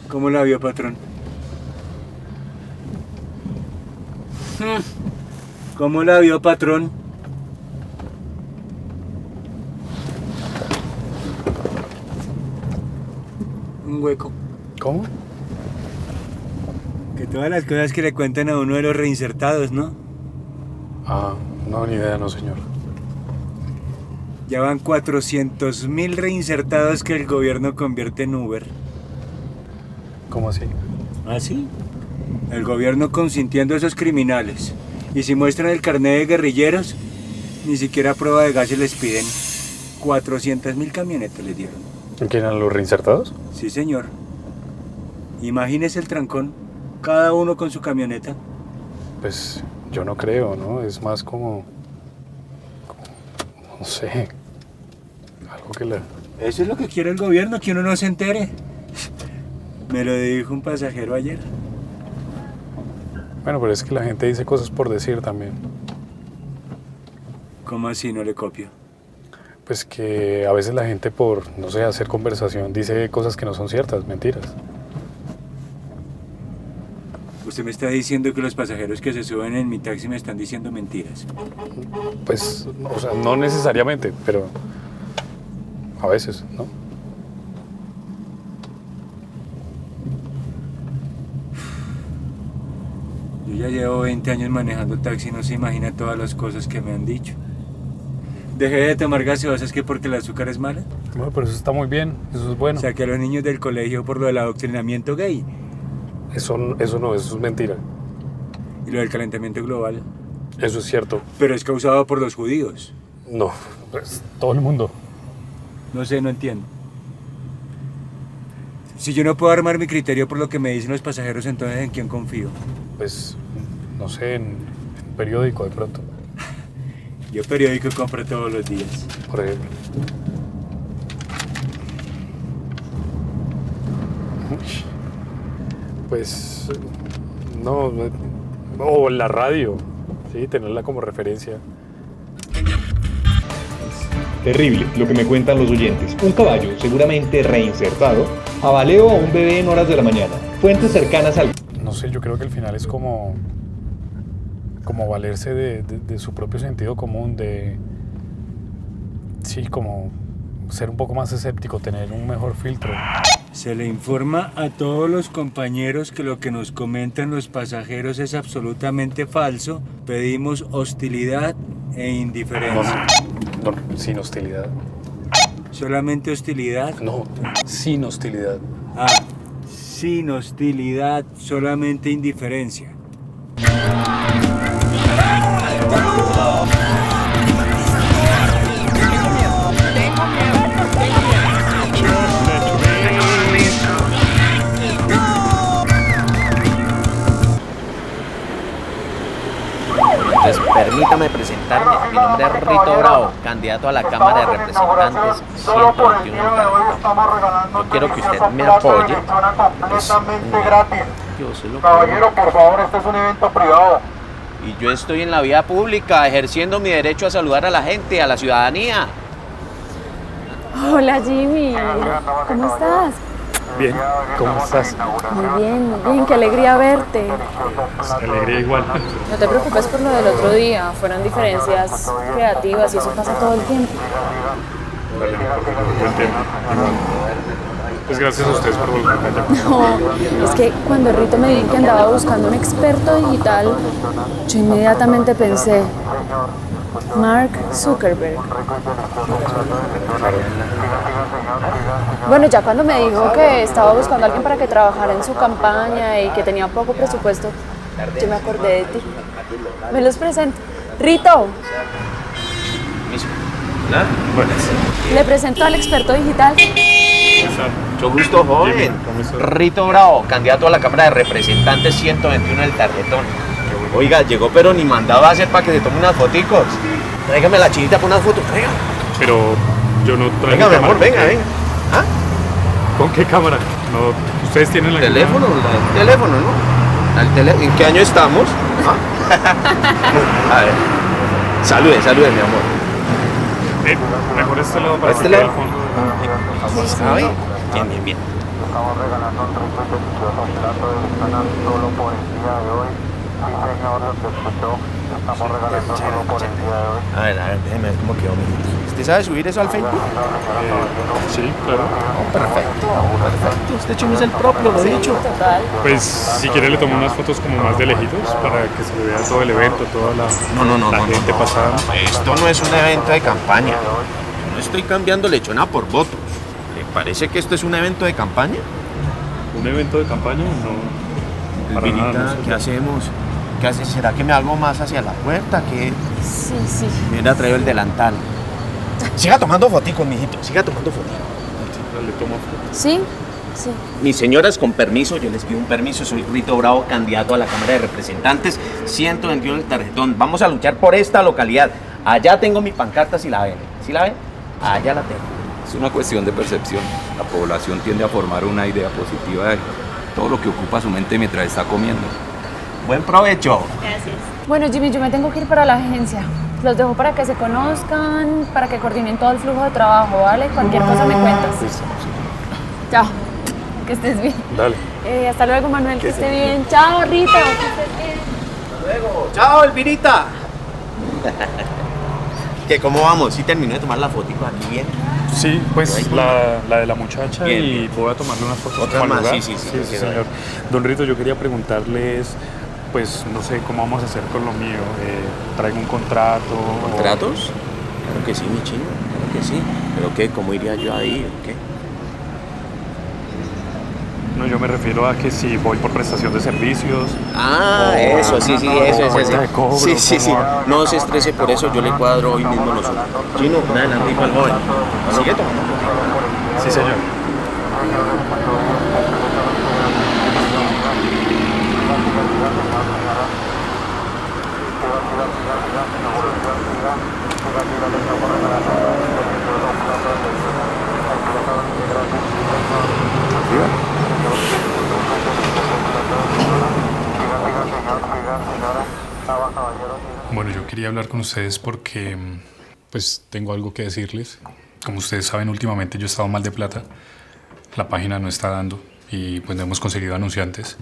¿Cómo la vio, patrón? ¿Cómo la vio, patrón? Un hueco. ¿Cómo? Que todas las cosas que le cuentan a uno de los reinsertados, ¿no? Ah, no, ni idea, no, señor. Ya van 400.000 reinsertados que el gobierno convierte en Uber. ¿Cómo así? ¿Ah, sí? El gobierno consintiendo a esos criminales. Y si muestran el carnet de guerrilleros, ni siquiera prueba de gases les piden. 400.000 camionetas les dieron. ¿Quién eran los reinsertados? Sí, señor. Imagínese el trancón, cada uno con su camioneta. Pues yo no creo, ¿no? Es más como no sé, algo que la... Eso es lo que quiere el gobierno, que uno no se entere. Me lo dijo un pasajero ayer. Bueno, pero es que la gente dice cosas por decir también. ¿Cómo así? No le copio. Pues que a veces la gente por, no sé, hacer conversación dice cosas que no son ciertas, mentiras. Usted me está diciendo que los pasajeros que se suben en mi taxi me están diciendo mentiras. Pues, o sea, no necesariamente, pero a veces, ¿no? Yo ya llevo 20 años manejando taxi y no se imagina todas las cosas que me han dicho. Dejé de tomar gaseosas que porque el azúcar es mala. Bueno, pero eso está muy bien, eso es bueno. Saqué a los niños del colegio por lo del adoctrinamiento gay. Eso no, eso es mentira. Y lo del calentamiento global. Eso es cierto. Pero es causado por los judíos. No, pues todo el mundo. No sé, no entiendo. Si yo no puedo armar mi criterio por lo que me dicen los pasajeros, entonces ¿en quién confío? Pues, no sé, en un periódico de pronto, Yo periódico compro todos los días. por ejemplo. Uy. Pues, no, o la radio, sí, tenerla como referencia. Terrible lo que me cuentan los oyentes. Un caballo, seguramente reinsertado, avaleó a un bebé en horas de la mañana. Fuentes cercanas al... No sé, yo creo que al final es como valerse de su propio sentido común, sí, como ser un poco más escéptico, tener un mejor filtro. Se le informa a todos los compañeros que lo que nos comentan los pasajeros es absolutamente falso. Pedimos hostilidad e indiferencia. No, sin hostilidad. ¿Solamente hostilidad? No, sin hostilidad. Ah, sin hostilidad, solamente indiferencia. Entonces, permítame presentarme. Mi nombre es Rito Bravo, candidato a la Cámara de Representantes 121 del Tarjetón. Yo quiero que usted me apoye. Caballero, por favor, este es un evento privado. Y yo estoy en la vía pública ejerciendo mi derecho a saludar a la gente, a la ciudadanía. Hola Jimmy, ¿cómo estás? Bien, ¿cómo estás? Muy bien, qué alegría verte. Alegría igual. No te preocupes por lo del otro día, fueron diferencias creativas y eso pasa todo el tiempo. Buen tema. Pues gracias a ustedes por volverme a llamar. No, es que cuando Rito me dijo que andaba buscando un experto digital, yo inmediatamente pensé, Mark Zuckerberg. Bueno, ya cuando me dijo que estaba buscando a alguien para que trabajara en su campaña y que tenía poco presupuesto, yo me acordé de ti. Me los presento. Rito, ¿Hola? Buenas. le presento al experto digital. Mucho gusto, joven. Rito Bravo, candidato a la Cámara de Representantes 121 del Tarjetón. Oiga, llegó pero ni mandado a hacer para que se tome unas foticos. Tráigame la chinita para unas fotos, traiga. Pero yo no traigo Venga, mi cámara. amor, venga, venga. ¿Ah? ¿Con qué cámara? No, ustedes tienen la Teléfono, teléfono, ¿no? ¿En qué año estamos? ¿Ah? A ver. Salude, mi amor. Mejor este lado para ¿Este que quede lado? al fondo. ¿Sabe? Bien. Estamos regalando un rico y delicioso plato de ventanas solo por el día de hoy. Sí, señor, se escuchó. Estamos regalando solo por el día de hoy. A ver, déjeme ver cómo quedó, mijito. ¿Usted sabe subir eso al Facebook? Sí, claro. Perfecto. Este chino es el propio, lo he dicho. Total. Pues si quiere le tomo unas fotos como más de lejitos para que se le vea todo el evento, toda la gente pasada. Esto no es un evento de campaña. Yo no estoy cambiando lechona por votos. ¿Le parece que esto es un evento de campaña? ¿Un evento de campaña? No. Para nada, Elvinita, no sé. ¿qué hacemos? ¿Qué hace? ¿Será que me hago más hacia la puerta? Que Sí. me hubiera traído el delantal. Siga tomando foticos, mijito. Siga tomando foticos. Le tomo fotos. Sí. Mis señoras, con permiso, yo les pido un permiso. Soy Rito Bravo, candidato a la Cámara de Representantes, 121 del tarjetón. Vamos a luchar por esta localidad. Allá tengo mi pancarta, si la ven. ¿Sí la ven? Allá la tengo. Es una cuestión de percepción. La población tiende a formar una idea positiva de todo lo que ocupa su mente mientras está comiendo. Buen provecho. Bueno, Jimmy, yo me tengo que ir para la agencia. Los dejo para que se conozcan, para que coordinen todo el flujo de trabajo, ¿vale? Cualquier cosa me cuentas. Chao. Que estés bien. Dale. Hasta luego, Manuel, que esté bien. Chao, Rita, que estés bien. Luego. Chao, Elvirita. ¿Qué, cómo vamos? ¿Sí terminó de tomar la fotico aquí bien? Sí, pues la de la muchacha Bien, y bien. voy a tomarle unas fotos. Otras como al más, lugar. sí, Sí, señor. Don Rito, yo quería preguntarles, pues no sé cómo vamos a hacer con lo mío. ¿Traigo un contrato? ¿Contratos? Claro que sí, mi chino, claro que sí. ¿Pero qué? ¿Cómo iría yo ahí o qué? No, yo me refiero a que si voy por prestación de servicios. Ah, eso, sí, eso. cuenta de cobro, Sí. ¿cómo? No se estrese por eso, yo le cuadro hoy mismo los otros. Chino, adelante al joven. Sigue tomando. Sí, señor. Bueno, yo quería hablar con ustedes porque pues tengo algo que decirles. Como ustedes saben, últimamente yo he estado mal de plata. La página no está dando y pues no hemos conseguido anunciantes.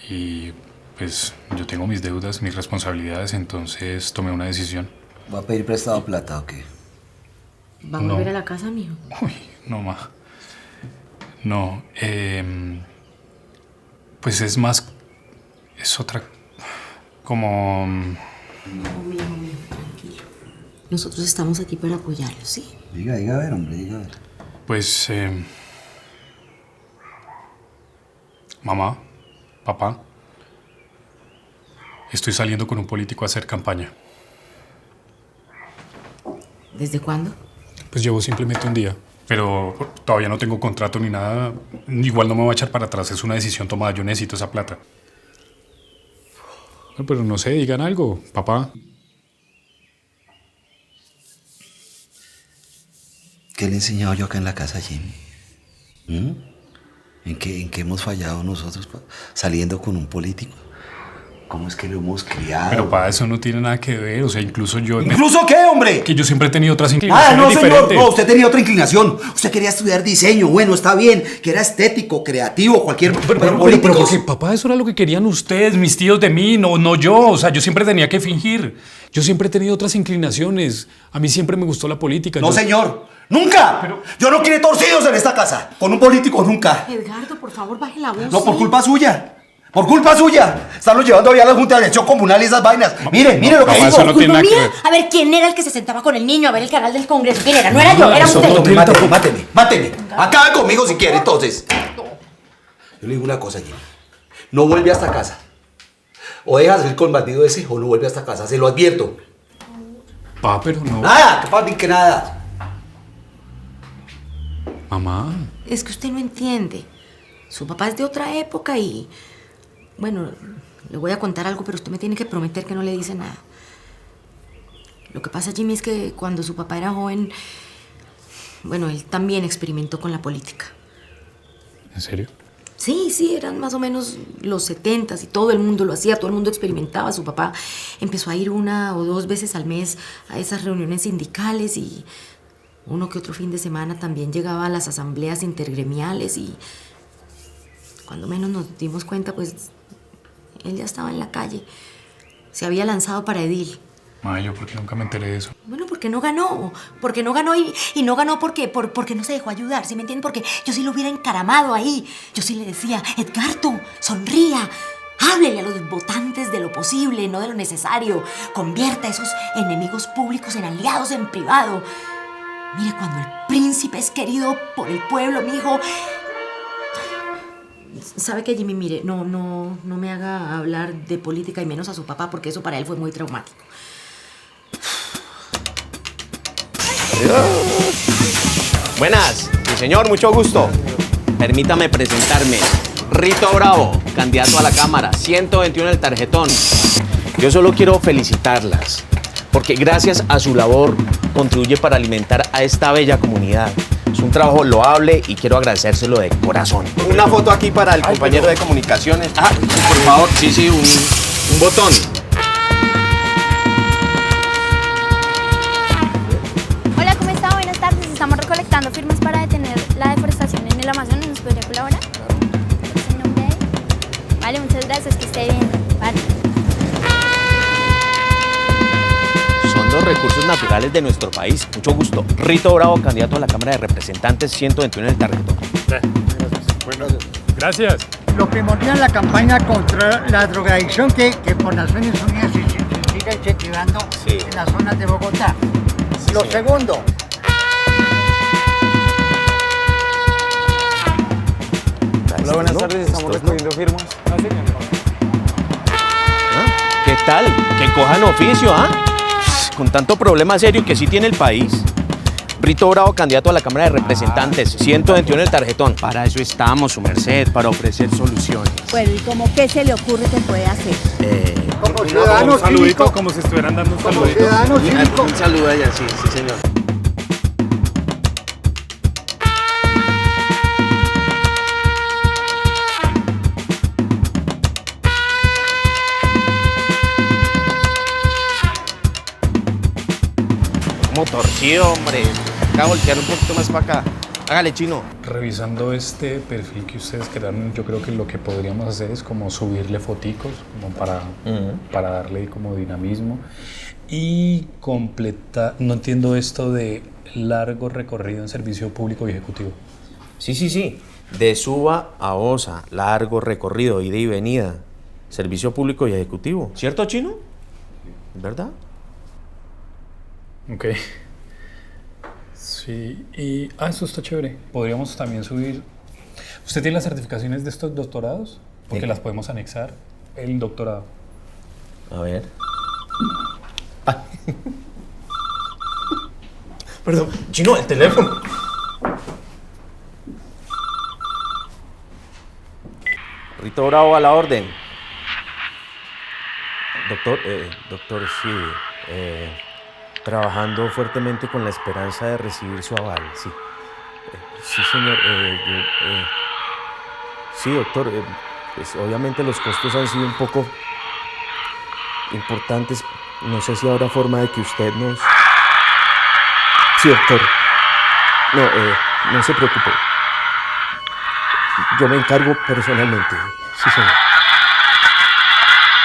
Y pues yo tengo mis deudas, mis responsabilidades, entonces tomé una decisión. ¿Va a pedir prestado plata o qué? ¿Va a volver a la casa, mijo? Uy, no, ma. No, pues es más, es otra, como... No, mijo, tranquilo. Nosotros estamos aquí para apoyarlo, ¿sí? Diga a ver, hombre, diga a ver. Pues, mamá, papá, estoy saliendo con un político a hacer campaña. ¿Desde cuándo? Pues llevo simplemente un día, pero todavía no tengo contrato ni nada. Igual no me voy a echar para atrás, es una decisión tomada, yo necesito esa plata. Pero no sé, digan algo, papá. ¿Qué le he enseñado yo acá en la casa, Jimmy? ¿En qué hemos fallado nosotros saliendo con un político? ¿Cómo es que lo hemos criado? Pero para eso no tiene nada que ver, o sea, incluso yo... ¿Incluso qué, hombre? Que yo siempre he tenido otras inclinaciones No, señor, diferentes. no, usted tenía otra inclinación. Usted quería estudiar diseño, bueno, está bien, que era estético, creativo, cualquier... Pero porque, papá, eso era lo que querían ustedes, mis tíos de mí, no yo. O sea, yo siempre tenía que fingir. Yo siempre he tenido otras inclinaciones. A mí siempre me gustó la política. No, señor, nunca. Yo no quiero torcidos en esta casa. Con un político, nunca. Edgardo, por favor, baje la voz. No, por ¿sí? culpa suya. Por culpa suya. Están llevando allá a la Junta de Elección Comunal y esas vainas. Mire lo que papá, hizo. eso no tiene nada que ver. A ver, ¿quién era el que se sentaba con el niño a ver el canal del Congreso? ¿Quién era? No era yo, era eso usted. no tiene- Máteme. Acabe conmigo si quiere, entonces. Yo le digo una cosa, Jimmy. No vuelve a esta casa. O deja de salir con el bandido ese o no vuelve a esta casa. Se lo advierto. Papá, pero no. Nada, capaz ni que nada. Mamá. Es que usted no entiende. Su papá es de otra época y... Bueno, le voy a contar algo, pero usted me tiene que prometer que no le dice nada. Lo que pasa, Jimmy, es que cuando su papá era joven... Bueno, él también experimentó con la política. ¿En serio? Sí, eran más o menos los 70s y todo el mundo lo hacía, todo el mundo experimentaba. Su papá empezó a ir 1 o 2 veces al mes a esas reuniones sindicales y Uno que otro fin de semana también llegaba a las asambleas intergremiales y cuando menos nos dimos cuenta, pues él ya estaba en la calle. Se había lanzado para edil. Mayo, ¿por qué nunca me enteré de eso? Bueno, porque no ganó y no ganó porque no se dejó ayudar, ¿sí me entienden? Porque yo sí lo hubiera encaramado ahí. Yo sí le decía, Edgardo, sonría, háblele a los votantes de lo posible, no de lo necesario. Convierta a esos enemigos públicos en aliados en privado. Mire, cuando el príncipe es querido por el pueblo, mijo. ¿Sabe qué, Jimmy? Mire, no me haga hablar de política y menos a su papá, porque eso para él fue muy traumático. Buenas, mi señor, mucho gusto. Permítame presentarme. Rito Bravo, candidato a la Cámara, 121 el tarjetón. Yo solo quiero felicitarlas, porque gracias a su labor contribuye para alimentar a esta bella comunidad. Es un trabajo loable y quiero agradecérselo de corazón. Una foto aquí para el compañero de comunicaciones. Ah, por favor, sí, un botón. Hola, ¿cómo está? Buenas tardes. Estamos recolectando firmas para detener la deforestación en el Amazonas. ¿Nos podría colaborar? ¿Cuál es el nombre de él? Vale, muchas gracias. Que esté bien. Vale. Son los recursos naturales de nuestro país. Mucho gusto. Rito Bravo, candidato a la Cámara de Representantes, 121 en el tarjetón. Gracias. Lo primordial en la campaña contra la drogadicción que por Naciones Unidas se sigue incentivando en las zonas de Bogotá. Lo segundo. Hola, buenas tardes. Estamos recogiendo firmas. ¿Qué tal? Que cojan oficio, ¿ah? Con tanto problema serio que sí tiene el país. Rito Bravo, candidato a la Cámara de Representantes, 121 el tarjetón. Para eso estamos, su merced, para ofrecer soluciones. Bueno, ¿y cómo qué se le ocurre que puede hacer? Como ciudadano un saludito, cívico. como si estuvieran dando un Como saludito. ciudadano cívico. Un saludo a ella, sí, señor. Como torcido, hombre. Acá voltear un poquito más para acá. Hágale, chino. Revisando este perfil que ustedes crearon, yo creo que lo que podríamos hacer es como subirle foticos, como para darle como dinamismo y completar. No entiendo esto de largo recorrido en servicio público y ejecutivo. Sí. De Suba a Osa, largo recorrido, ida y venida. Servicio público y ejecutivo. ¿Cierto, chino? ¿Verdad? Ok. Sí, y eso está chévere. Podríamos también subir. ¿Usted tiene las certificaciones de estos doctorados? Porque las podemos anexar. El doctorado. A ver. Perdón, chino, el teléfono. Rito Bravo a la orden. Doctor, sí. Trabajando fuertemente con la esperanza de recibir su aval, sí. Sí, señor. Sí, doctor. Pues obviamente los costos han sido un poco importantes. No sé si habrá forma de que usted nos... Sí, doctor. No se preocupe. Yo me encargo personalmente. Sí, señor.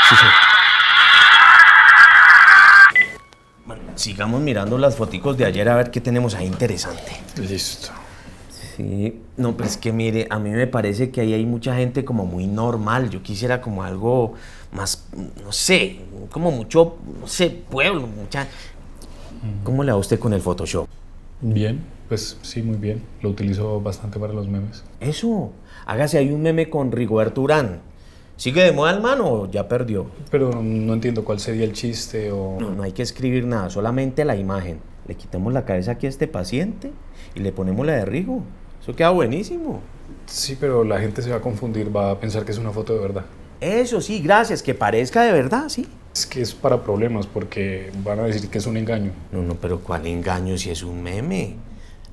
Sí, señor. Sigamos mirando las foticos de ayer a ver qué tenemos ahí interesante. Listo. Sí, no, pero es que mire, a mí me parece que ahí hay mucha gente como muy normal. Yo quisiera como algo más, no sé, como mucho, no sé, pueblo, mucha... ¿Cómo le va usted con el Photoshop? Bien, pues sí, muy bien. Lo utilizo bastante para los memes. Eso, hágase ahí un meme con Rigoberto Urán. ¿Sigue de moda el man o ya perdió? Pero no entiendo cuál sería el chiste o... No hay que escribir nada, solamente la imagen. Le quitamos la cabeza aquí a este paciente y le ponemos la de Rigo. Eso queda buenísimo. Sí, pero la gente se va a confundir, va a pensar que es una foto de verdad. Eso sí, gracias, que parezca de verdad, sí. Es que es para problemas porque van a decir que es un engaño. No, pero ¿cuál engaño si es un meme?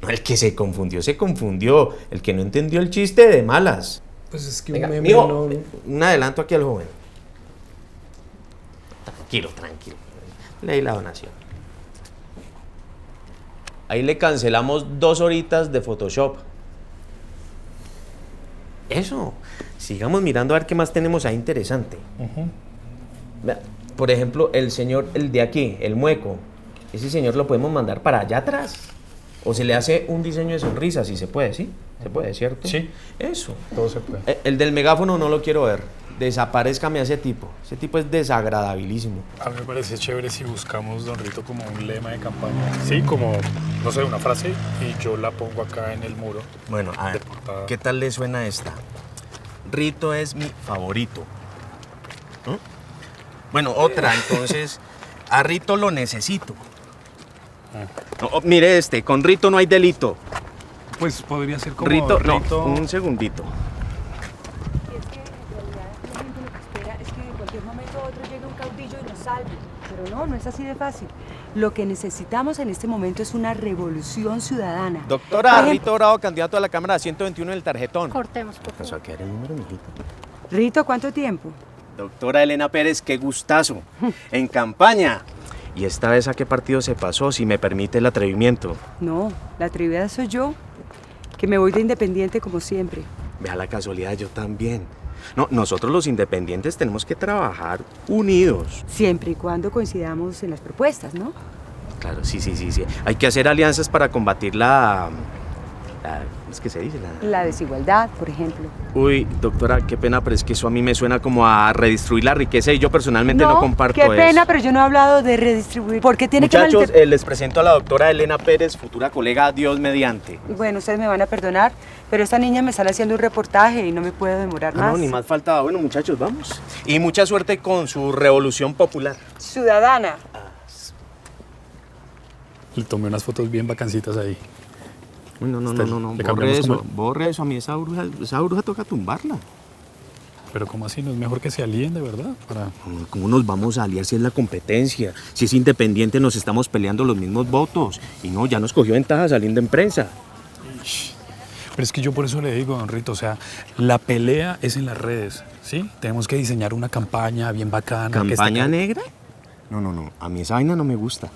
No, el que se confundió, se confundió. El que no entendió el chiste de malas. Pues es que venga, un meme mijo, no... un adelanto aquí al joven. Tranquilo. Leí la donación. Ahí le cancelamos 2 horitas de Photoshop. Eso. Sigamos mirando a ver qué más tenemos ahí interesante. Vea, por ejemplo, el de aquí, el mueco. Ese señor lo podemos mandar para allá atrás. O se le hace un diseño de sonrisa, si se puede, ¿sí? Se puede, ¿cierto? Sí. Eso. Todo se puede. El del megáfono no lo quiero ver. Desaparezcame a ese tipo. Ese tipo es desagradabilísimo. A mí me parece chévere si buscamos, don Rito, como un lema de campaña. Sí, como, no sé, una frase y yo la pongo acá en el muro. Bueno, a ver, ¿qué tal le suena esta? Rito es mi favorito. ¿Mm? Bueno, otra, entonces, a Rito lo necesito. No, mire con Rito no hay delito. Pues podría ser como Rito, no, un segundito. Es que en cualquier momento otro llega un caudillo y nos salve. Pero no es así de fácil. Lo que necesitamos en este momento es una revolución ciudadana. Doctora, Rito Bravo, candidato a la Cámara 121 del tarjetón. Cortemos, por favor. ¿Qué era el número, mijito? Rito, ¿cuánto tiempo? Doctora Elena Pérez, qué gustazo. En campaña. ¿Y esta vez a qué partido se pasó, si me permite el atrevimiento? No, la atrevida soy yo, que me voy de independiente como siempre. Vea la casualidad, yo también. No, nosotros los independientes tenemos que trabajar unidos. Siempre y cuando coincidamos en las propuestas, ¿no? Claro, sí. Hay que hacer alianzas para combatir la ¿es que se dice? La desigualdad, por ejemplo. Uy, doctora, qué pena, pero es que eso a mí me suena como a redistribuir la riqueza y yo personalmente no comparto eso. Qué pena, pero yo no he hablado de redistribuir. ¿Por qué tiene Muchachos, les presento a la doctora Elena Pérez, futura colega, Dios mediante. Bueno, ustedes me van a perdonar, pero esta niña me sale haciendo un reportaje y no me puedo demorar más. No, ni más faltaba. Bueno, muchachos, vamos. Y mucha suerte con su revolución popular. Ciudadana. Le tomé unas fotos bien bacancitas ahí. Uy, no, borre eso, a mí esa bruja toca tumbarla. Pero ¿cómo así? ¿No es mejor que se alíen de verdad? ¿Cómo nos vamos a aliar si es la competencia? Si es independiente nos estamos peleando los mismos votos. Y no, ya nos cogió ventaja saliendo en prensa. Pero es que yo por eso le digo, don Rito, o sea, la pelea es en las redes, ¿sí? Tenemos que diseñar una campaña bien bacana. ¿Campaña negra? No, a mí esa vaina no me gusta.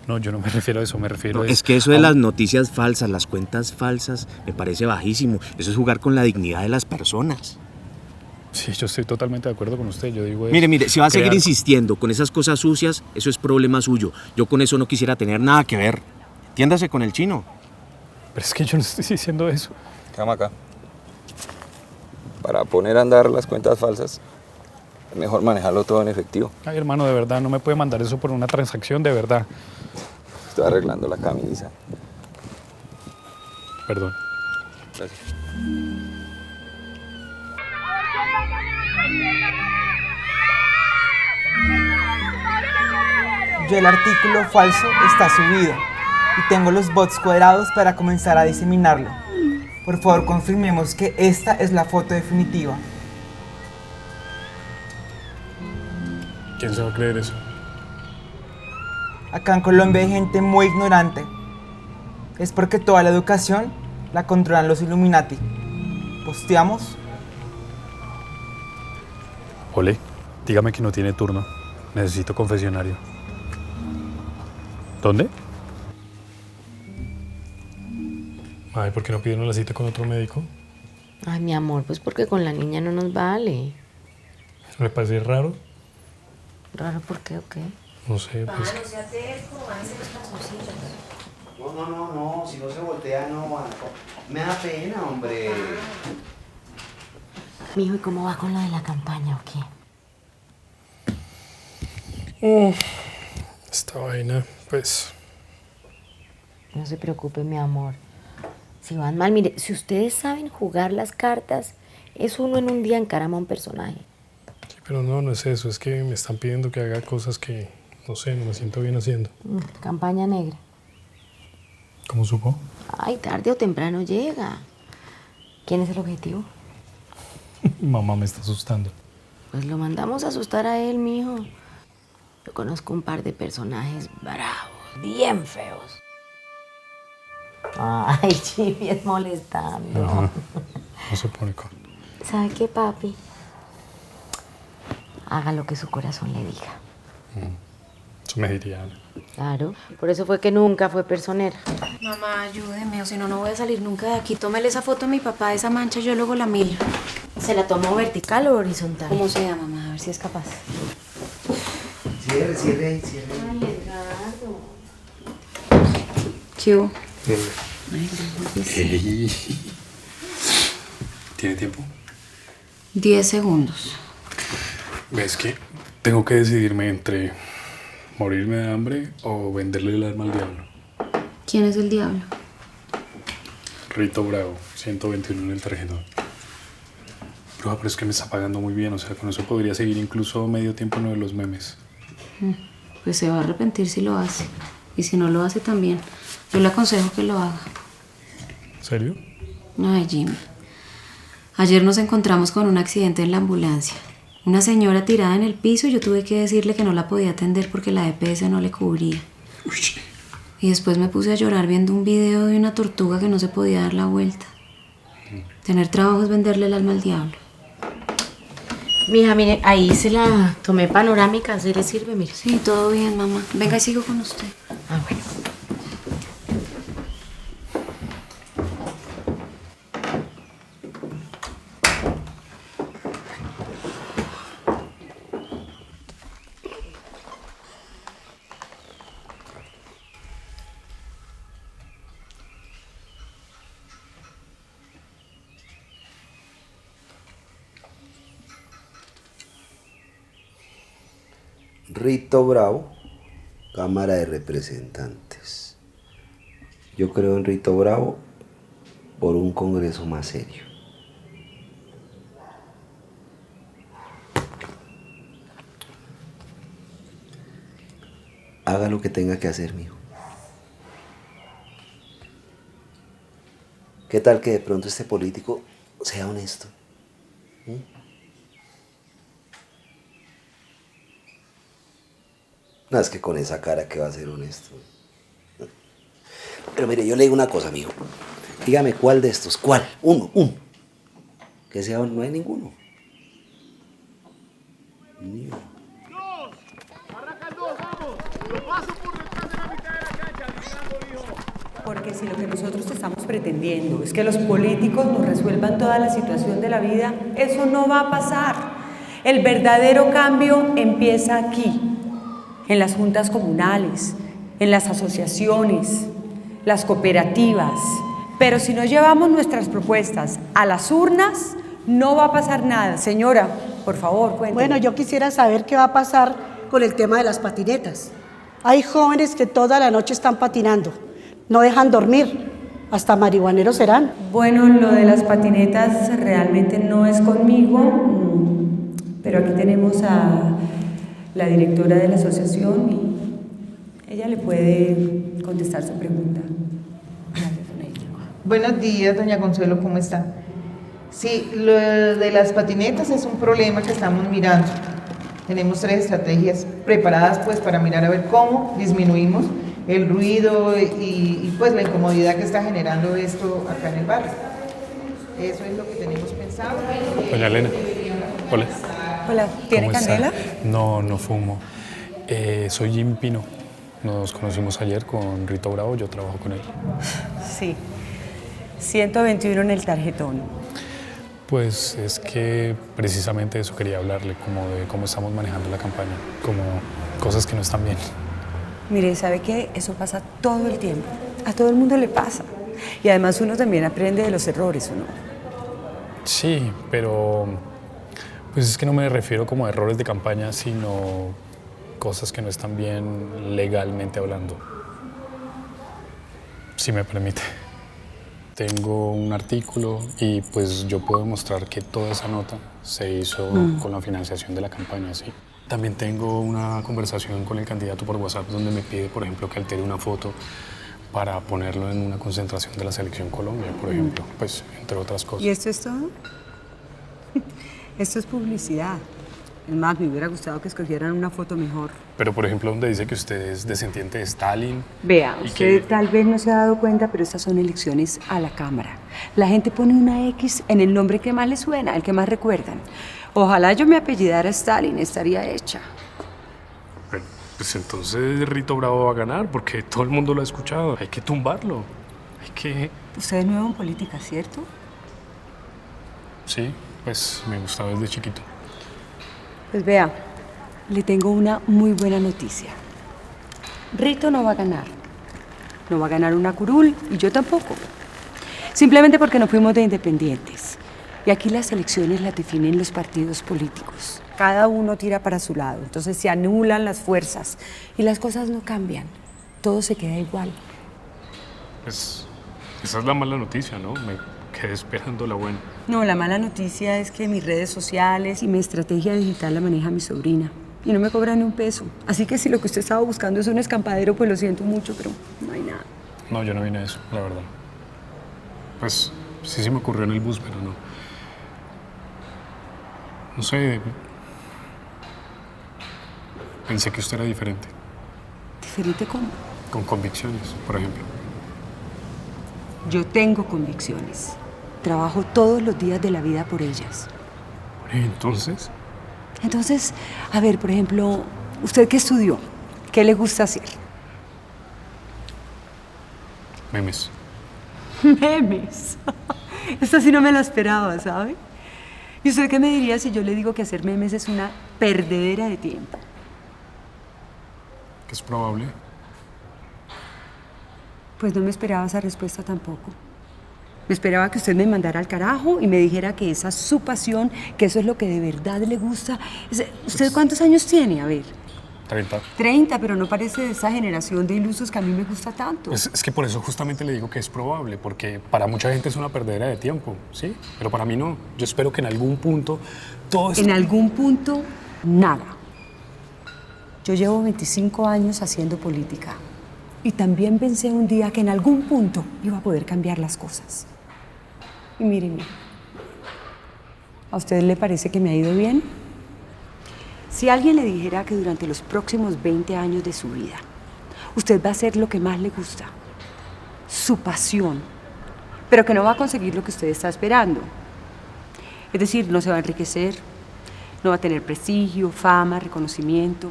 No, yo no me refiero a eso, me refiero a... Es que eso de las noticias falsas, las cuentas falsas, me parece bajísimo. Eso es jugar con la dignidad de las personas. Sí, yo estoy totalmente de acuerdo con usted, yo digo... Mire, si va a seguir insistiendo con esas cosas sucias, eso es problema suyo. Yo con eso no quisiera tener nada que ver. Entiéndase con el chino. Pero es que yo no estoy diciendo eso. Cama acá. Para poner a andar las cuentas falsas, es mejor manejarlo todo en efectivo. Ay, hermano, de verdad, no me puede mandar eso por una transacción, de verdad. Estoy arreglando la camisa. Perdón. Gracias. Ya el artículo falso está subido y tengo los bots cuadrados para comenzar a diseminarlo. Por favor, confirmemos que esta es la foto definitiva. ¿Quién se va a creer eso? Acá en Colombia hay gente muy ignorante. Es porque toda la educación la controlan los Illuminati. ¿Posteamos? Ole, dígame que no tiene turno. Necesito confesionario. ¿Dónde? Ay, ¿por qué no pidieron la cita con otro médico? Ay, mi amor, pues porque con la niña no nos vale. ¿Le parece raro? ¿Raro por qué o qué? No sé, pues... No sea terco, van a ser los calzoncillos. No, si no se voltea no van a... Me da pena, hombre. Mijo, ¿y cómo va con lo de la campaña o qué? Esta vaina, pues... No se preocupe, mi amor. Si van mal, mire, si ustedes saben jugar las cartas, es uno en un día encarama a un personaje. Sí, pero no es eso, es que me están pidiendo que haga cosas que, no sé, no me siento bien haciendo. Campaña negra. ¿Cómo supo? Ay, tarde o temprano llega. ¿Quién es el objetivo? Mamá me está asustando. Pues lo mandamos a asustar a él, mijo. Yo conozco un par de personajes bravos, bien feos. Ay, Chibi es molestando. No se pone con... ¿Sabe qué, papi? Haga lo que su corazón le diga. Eso me diría Ana. Claro, por eso fue que nunca fue personera. Mamá, ayúdeme, o si no, no voy a salir nunca de aquí. Tómele esa foto a mi papá, esa mancha, yo luego la miro. ¿Se la tomó vertical o horizontal? Como sea, mamá, a ver si es capaz. Cierre ahí, cierre. Ay, Edgardo. ¿Qué hubo? Ey. ¿Tiene tiempo? 10 segundos. Ves que tengo que decidirme entre morirme de hambre o venderle el alma al diablo. ¿Quién es el diablo? Rito Bravo, 121 en el tarjetón. Pero es que me está pagando muy bien, o sea, con eso podría seguir incluso medio tiempo en uno de los memes. Pues se va a arrepentir si lo hace. Y si no lo hace también. Yo le aconsejo que lo haga. ¿Serio? Ay, Jimmy. Ayer nos encontramos con un accidente en la ambulancia. Una señora tirada en el piso y yo tuve que decirle que no la podía atender porque la EPS no le cubría. Uy. Y después me puse a llorar viendo un video de una tortuga que no se podía dar la vuelta. Tener trabajo es venderle el alma al diablo. Mija, mire, ahí se la tomé panorámica, ¿sí le sirve? Mire. Sí, todo bien, mamá. Venga y sigo con usted. Ah, bueno. Rito Bravo, Cámara de Representantes. Yo creo en Rito Bravo por un Congreso más serio. Haga lo que tenga que hacer, mijo. ¿Qué tal que de pronto este político sea honesto? No, es que con esa cara que va a ser honesto. Pero mire, yo le digo una cosa, amigo. Dígame cuál de estos, cuál, uno. Que sea, no hay ninguno. Ni uno. Porque si lo que nosotros estamos pretendiendo es que los políticos nos resuelvan toda la situación de la vida, eso no va a pasar. El verdadero cambio empieza aquí, en las juntas comunales, en las asociaciones, las cooperativas. Pero si no llevamos nuestras propuestas a las urnas, no va a pasar nada. Señora, por favor, cuénteme. Bueno, yo quisiera saber qué va a pasar con el tema de las patinetas. Hay jóvenes que toda la noche están patinando, no dejan dormir, hasta marihuaneros serán. Bueno, lo de las patinetas realmente no es conmigo, pero aquí tenemos a la directora de la asociación y ella le puede contestar su pregunta. Buenos días, doña Consuelo, ¿cómo está? Sí, lo de las patinetas es un problema que estamos mirando. Tenemos 3 estrategias preparadas pues para mirar a ver cómo disminuimos el ruido y pues la incomodidad que está generando esto acá en el barrio. Eso es lo que tenemos pensado. Doña Elena, hola. Hola, ¿tiene ¿Cómo está? candela? No, no fumo. Soy Jim Pino. Nos conocimos ayer con Rito Bravo, yo trabajo con él. Sí, 121 en el tarjetón. Pues es que precisamente eso quería hablarle, como de cómo estamos manejando la campaña, como cosas que no están bien. Mire, ¿sabe qué? Eso pasa todo el tiempo. A todo el mundo le pasa. Y además uno también aprende de los errores, ¿o no? Sí, pero pues es que no me refiero como a errores de campaña, sino cosas que no están bien legalmente hablando. Si me permite. Tengo un artículo y pues yo puedo mostrar que toda esa nota se hizo con la financiación de la campaña, ¿sí? También tengo una conversación con el candidato por WhatsApp donde me pide, por ejemplo, que altere una foto para ponerlo en una concentración de la Selección Colombia, por ejemplo, pues entre otras cosas. ¿Y esto es todo? Esto es publicidad. Es más, me hubiera gustado que escogieran una foto mejor. Pero, por ejemplo, donde dice que usted es descendiente de Stalin. Vea, usted tal vez no se ha dado cuenta, pero estas son elecciones a la Cámara. La gente pone una X en el nombre que más le suena, el que más recuerdan. Ojalá yo me apellidara Stalin, estaría hecha. Bueno, Pues entonces Rito Bravo va a ganar porque todo el mundo lo ha escuchado. Hay que tumbarlo. Hay que... Usted es nuevo en política, ¿cierto? Sí, pues me gustaba desde chiquito. Pues vea, le tengo una muy buena noticia. Rito no va a ganar. No va a ganar una curul y yo tampoco. Simplemente porque no fuimos de independientes. Y aquí las elecciones las definen los partidos políticos. Cada uno tira para su lado, entonces se anulan las fuerzas y las cosas no cambian. Todo se queda igual. Pues esa es la mala noticia, ¿no? Me quedé esperando la buena. No, la mala noticia es que mis redes sociales y mi estrategia digital la maneja mi sobrina. Y no me cobran ni un peso. Así que si lo que usted estaba buscando es un escampadero, pues lo siento mucho, pero no hay nada. No, yo no vine a eso, la verdad. Pues sí se me ocurrió en el bus, pero no. No sé. Pensé que usted era diferente. ¿Diferente cómo? Con convicciones, por ejemplo. Yo tengo convicciones. Trabajo todos los días de la vida por ellas. ¿Entonces? Entonces, a ver, por ejemplo, ¿usted qué estudió? ¿Qué le gusta hacer? Memes. Memes. Esta sí no me la esperaba, ¿sabe? ¿Y usted qué me diría si yo le digo que hacer memes es una perdedera de tiempo? Que es probable. Pues no me esperaba esa respuesta tampoco. Me esperaba que usted me mandara al carajo y me dijera que esa es su pasión, que eso es lo que de verdad le gusta. ¿Usted cuántos años tiene? A ver. 30. 30, pero no parece de esa generación de ilusos que a mí me gusta tanto. Es que por eso justamente le digo que es probable, porque para mucha gente es una perdedera de tiempo, ¿sí? Pero para mí no. Yo espero que en algún punto todo esto... En algún punto, nada. Yo llevo 25 años haciendo política y también pensé un día que en algún punto iba a poder cambiar las cosas. Y mírenme, ¿a usted le parece que me ha ido bien? Si alguien le dijera que durante los próximos 20 años de su vida, usted va a hacer lo que más le gusta, su pasión, pero que no va a conseguir lo que usted está esperando. Es decir, no se va a enriquecer, no va a tener prestigio, fama, reconocimiento.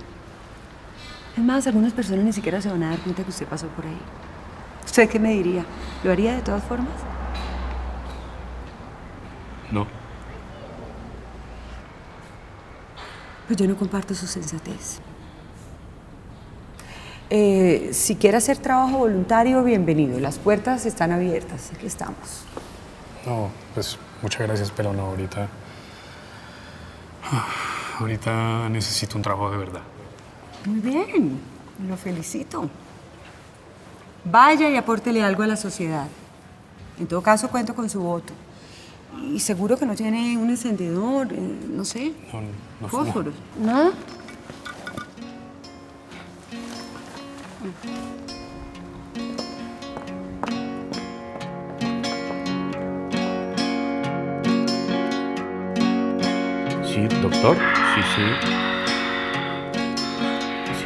Es más, algunas personas ni siquiera se van a dar cuenta que usted pasó por ahí. ¿Usted qué me diría? ¿Lo haría de todas formas? No. Pues yo no comparto su sensatez. Si quiere hacer trabajo voluntario, bienvenido. Las puertas están abiertas. Aquí estamos. No, pues muchas gracias, pero no, ahorita... Ahorita necesito un trabajo de verdad. Muy bien, lo felicito. Vaya y apórtele algo a la sociedad. En todo caso, cuento con su voto. Y seguro que no tiene un encendedor, no sé. No, fósforos. ¿Nada? Sí, doctor. Sí.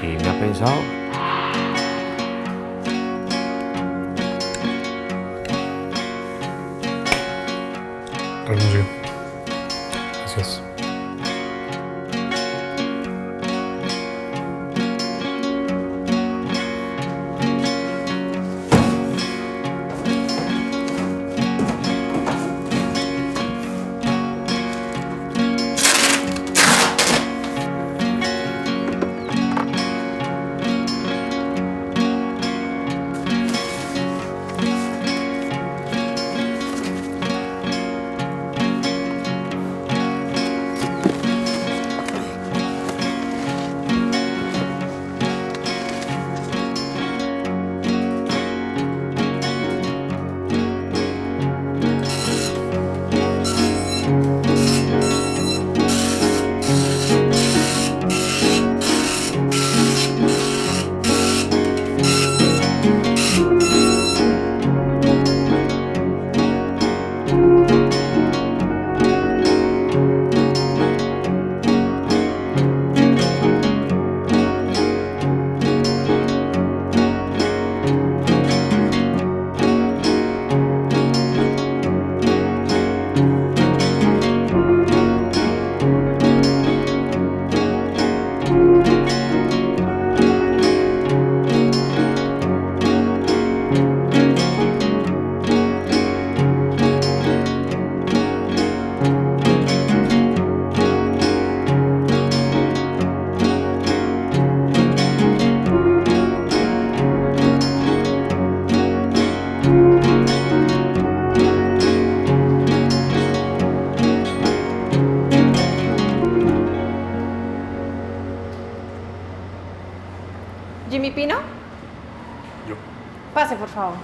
Sí, me ha pensado. Renuncio. Gracias. Pino? Yo. Pase, por favor.